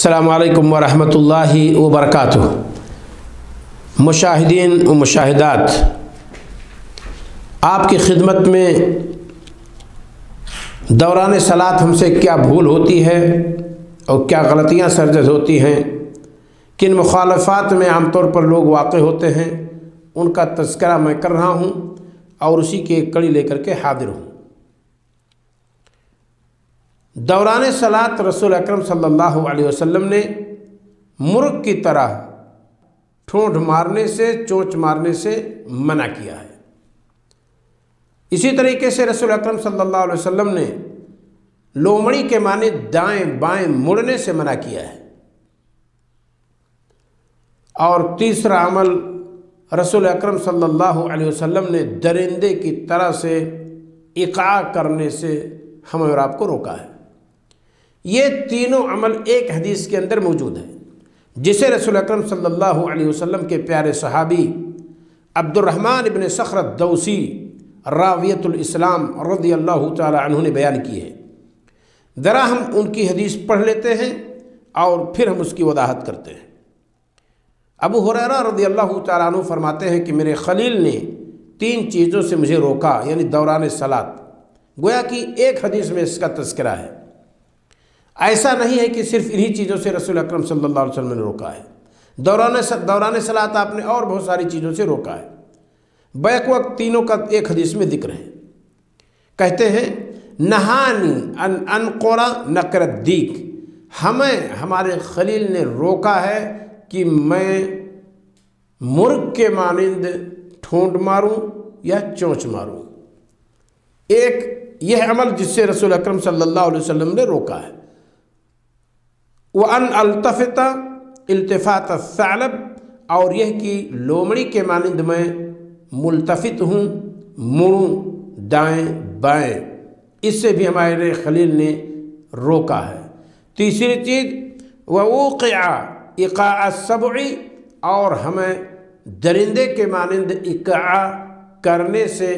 السلام علیکم ورحمۃ اللہ وبرکاتہ۔ مشاہدین و مشاہدات، آپ کی خدمت میں دوران صلاۃ ہم سے کیا بھول ہوتی ہے اور کیا غلطیاں سرزد ہوتی ہیں، کن مخالفات میں عام طور پر لوگ واقع ہوتے ہیں، ان کا تذکرہ میں کر رہا ہوں اور اسی کی ایک کڑی لے کر کے حاضر ہوں۔ دوران صلاۃ رسول اکرم صلی اللہ علیہ وسلم نے مرغ کی طرح ٹھونڈ مارنے سے، چونچ مارنے سے منع کیا ہے۔ اسی طریقے سے رسول اکرم صلی اللہ علیہ وسلم نے لومڑی کے معنی دائیں بائیں مڑنے سے منع کیا ہے۔ اور تیسرا عمل، رسول اکرم صلی اللہ علیہ وسلم نے درندے کی طرح سے اقعاء کرنے سے ہمیں اور آپ کو روکا ہے۔ یہ تینوں عمل ایک حدیث کے اندر موجود ہے، جسے رسول اکرم صلی اللہ علیہ وسلم کے پیارے صحابی عبد الرحمن ابن صخر الدوسی راویۃ الاسلام رضی اللہ تعالی عنہ نے بیان کی ہے۔ ذرا ہم ان کی حدیث پڑھ لیتے ہیں اور پھر ہم اس کی وضاحت کرتے ہیں۔ ابو ہریرہ رضی اللہ تعالیٰ عنہ فرماتے ہیں کہ میرے خلیل نے 3 چیزوں سے مجھے روکا، یعنی دوران صلاۃ۔ گویا کہ ایک حدیث میں اس کا تذکرہ ہے۔ ایسا نہیں ہے کہ صرف انہی چیزوں سے رسول اکرم صلی اللہ علیہ وسلم نے روکا ہے، دوران صلاۃ آپ نے اور بہت ساری چیزوں سے روکا ہے۔ بیک وقت تینوں کا ایک حدیث میں ذکر ہے۔ کہتے ہیں نہانی ان انقرا نقر الدیک، ہمیں ہمارے خلیل نے روکا ہے کہ میں مرغ کے مانند ٹھونڈ ماروں یا چونچ ماروں۔ ایک یہ عمل جس سے رسول اکرم صلی اللہ علیہ وسلم نے روکا ہے۔ وَأَنْ أَلْتَفِتَ التفات الثعلب، اور یہ کہ لومڑی کے مانند میں ملتفت ہوں، مڑوں دائیں بائیں، اس سے بھی ہمارے خلیل نے روکا ہے۔ تیسری چیز وَوُقِعَ إِقَاعَ السَّبْعِ، اور ہمیں درندے کے مانند اقعاء کرنے سے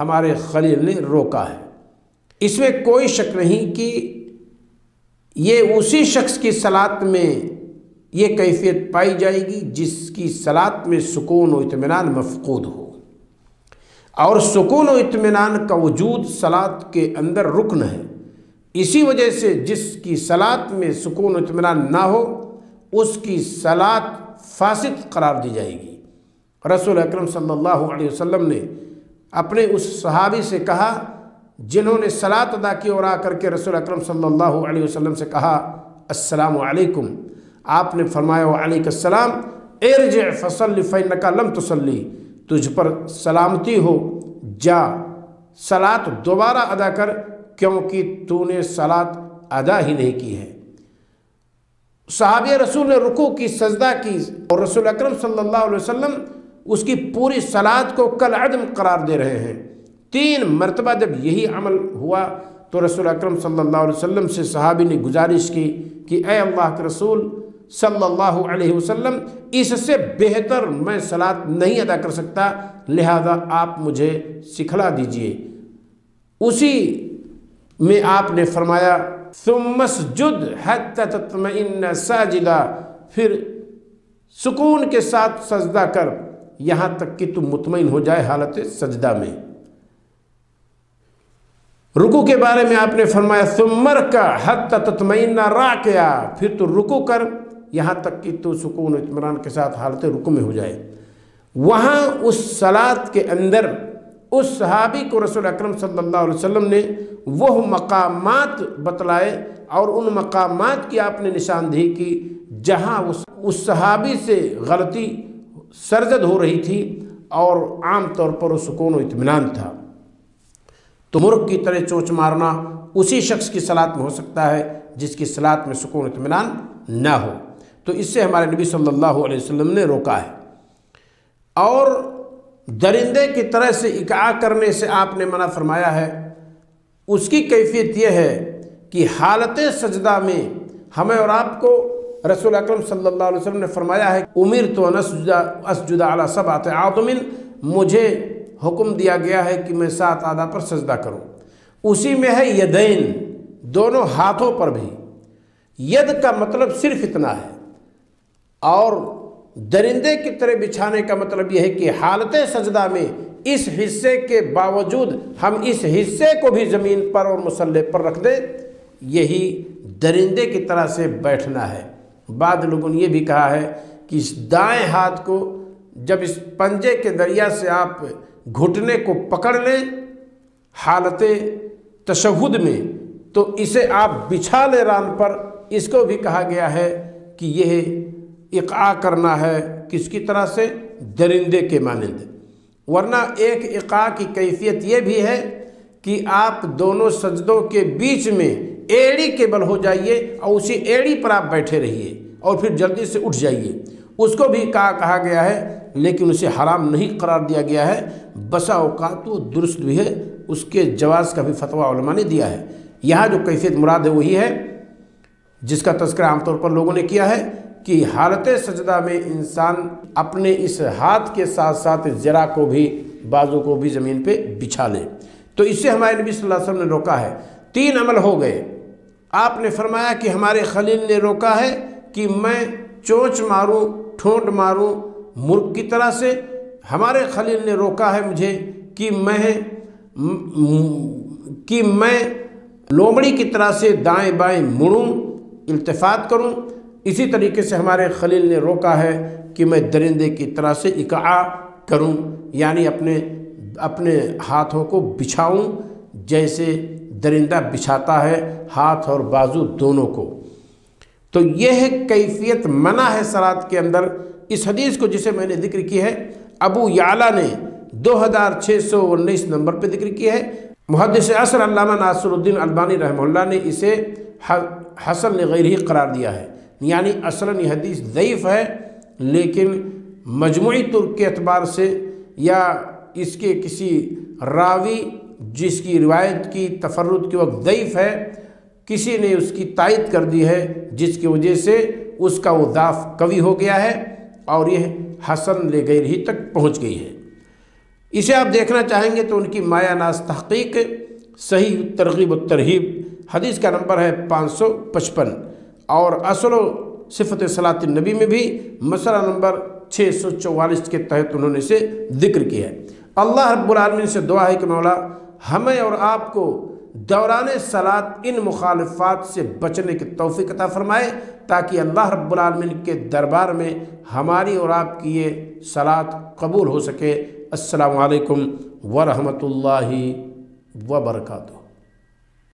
ہمارے خلیل نے روکا ہے۔ اس میں کوئی شک نہیں کہ یہ اسی شخص کی صلاۃ میں یہ کیفیت پائی جائے گی جس کی صلاۃ میں سکون و اطمینان مفقود ہو، اور سکون و اطمینان کا وجود صلاۃ کے اندر رکن ہے۔ اسی وجہ سے جس کی صلاۃ میں سکون و اطمینان نہ ہو، اس کی صلاۃ فاسد قرار دی جائے گی۔ رسول اکرم صلی اللہ علیہ وسلم نے اپنے اس صحابی سے کہا جنہوں نے صلاۃ ادا کی اور آ کر کے رسول اکرم صلی اللہ علیہ وسلم سے کہا السلام علیکم، آپ نے فرمایا وعلیک السلام، ارجع فصلی فإنک لم تصلی، تجھ پر سلامتی ہو، جا صلاۃ دوبارہ ادا کر کیونکہ تو نے صلاۃ ادا ہی نہیں کی ہے۔ صحابی رسول نے رکوع کی، سجدہ کی، اور رسول اکرم صلی اللہ علیہ وسلم اس کی پوری صلاۃ کو کالعدم قرار دے رہے ہیں۔ 3 مرتبہ جب یہی عمل ہوا تو رسول اکرم صلی اللہ علیہ وسلم سے صحابی نے گزارش کی کہ اے اللہ کے رسول صلی اللہ علیہ وسلم، اس سے بہتر میں صلاۃ نہیں ادا کر سکتا، لہذا آپ مجھے سکھلا دیجئے۔ اسی میں آپ نے فرمایا ثم اسجد حتی تطمئن ساجدا، پھر سکون کے ساتھ سجدہ کر یہاں تک کہ تم مطمئن ہو جائے حالت سجدہ میں۔ رکوع کے بارے میں آپ نے فرمایا ثم ارکع حتی تطمئن راکعا، پھر تو رکوع کر یہاں تک کہ تو سکون و اطمینان کے ساتھ حالت رکوع میں ہو جائے۔ وہاں اس صلاۃ کے اندر اس صحابی کو رسول اکرم صلی اللہ علیہ وسلم نے وہ مقامات بتلائے اور ان مقامات کی آپ نے نشاندہی کی جہاں اس صحابی سے غلطی سرزد ہو رہی تھی اور عام طور پر وہ سکون و اطمینان تھا۔ تو مرغ کی طرح چونچ مارنا اسی شخص کی صلاۃ میں ہو سکتا ہے جس کی صلاۃ میں سکون و اطمینان نہ ہو، تو اس سے ہمارے نبی صلی اللہ علیہ وسلم نے روکا ہے۔ اور درندے کی طرح سے اقعاء کرنے سے آپ نے منع فرمایا ہے۔ اس کی کیفیت یہ ہے کہ حالت سجدہ میں ہمیں اور آپ کو رسول اکرم صلی اللہ علیہ وسلم نے فرمایا ہے امرت ان اسجد علی 7 اعظم، مجھے حکم دیا گیا ہے کہ میں 7 اعضاء پر سجدہ کروں۔ اسی میں ہے یدین، دونوں ہاتھوں پر بھی، ید کا مطلب صرف اتنا ہے، اور درندے کی طرح بچھانے کا مطلب یہ ہے کہ حالت سجدہ میں اس حصے کے باوجود ہم اس حصے کو بھی زمین پر اور مصلی پر رکھ دیں، یہی درندے کی طرح سے بیٹھنا ہے۔ بعض لوگوں نے یہ بھی کہا ہے کہ اس دائیں ہاتھ کو جب اس پنجے کے ذریعہ سے آپ گھٹنے کو پکڑ لیں حالت تشہد میں، تو اسے آپ بچھا لیں ران پر، اس کو بھی کہا گیا ہے کہ یہ اقعاء کرنا ہے کس کی طرح سے؟ درندے کے مانند۔ ورنہ ایک اقعاء کی کیفیت یہ بھی ہے کہ آپ دونوں سجدوں کے بیچ میں ایڑی کے بل ہو جائیے اور اسی ایڑی پر آپ بیٹھے رہیے اور پھر جلدی سے اٹھ جائیے، اس کو بھی کہا گیا ہے، لیکن اسے حرام نہیں قرار دیا گیا ہے، بسا اوقات وہ درست بھی ہے، اس کے جواز کا بھی فتویٰ علماء نے دیا ہے۔ یہاں جو کیفیت مراد ہے وہی ہے جس کا تذکرہ عام طور پر لوگوں نے کیا ہے کہ حالت سجدہ میں انسان اپنے اس ہاتھ کے ساتھ ساتھ ذرا کو بھی، بازو کو بھی زمین پہ بچھا لے۔ تو اس سے ہمارے نبی صلی اللہ علیہ وسلم نے روکا ہے۔ 3 عمل ہو گئے۔ آپ نے فرمایا کہ ہمارے خلیل نے روکا ہے کہ میں چونچ ماروں، ٹھونٹ ماروں مرغ کی طرح سے۔ ہمارے خلیل نے روکا ہے مجھے کہ میں لومڑی کی طرح سے دائیں بائیں مڑوں، التفات کروں۔ اسی طریقے سے ہمارے خلیل نے روکا ہے کہ میں درندے کی طرح سے اقعاء کروں، یعنی اپنے ہاتھوں کو بچھاؤں جیسے درندہ بچھاتا ہے ہاتھ اور بازو دونوں کو۔ تو یہ کیفیت منع ہے صلاۃ کے اندر۔ اس حدیث کو جسے میں نے ذکر کی ہے ابو یعلا نے 2619 نمبر پہ ذکر کی ہے۔ محدث عصر علامہ ناصر الدین البانی رحمہ اللہ نے اسے حسن لغیرہ قرار دیا ہے، یعنی اصلاً یہ حدیث ضعیف ہے، لیکن مجموعی طرق کے اعتبار سے یا اس کے کسی راوی جس کی روایت کی تفرد کے وقت ضعیف ہے، کسی نے اس کی تائید کر دی ہے، جس کی وجہ سے اس کا وہ ضعف قوی ہو گیا ہے اور یہ حسن لغیرہ تک پہنچ گئی ہے۔ اسے آپ دیکھنا چاہیں گے تو ان کی مایہ ناز تحقیق صحیح ترغیب و ترہیب، حدیث کا نمبر ہے 555، اور اصل و صفت صلاۃ النبی میں بھی مسئلہ نمبر 644 کے تحت انہوں نے اسے ذکر کیا ہے۔ اللہ رب العالمین سے دعا ہے کہ مولا ہمیں اور آپ کو دوران صلاۃ ان مخالفات سے بچنے کی توفیق عطا فرمائے، تاکہ اللہ رب العالمین کے دربار میں ہماری اور آپ کی یہ صلاۃ قبول ہو سکے۔ السلام علیکم ورحمۃ اللہ وبرکاتہ۔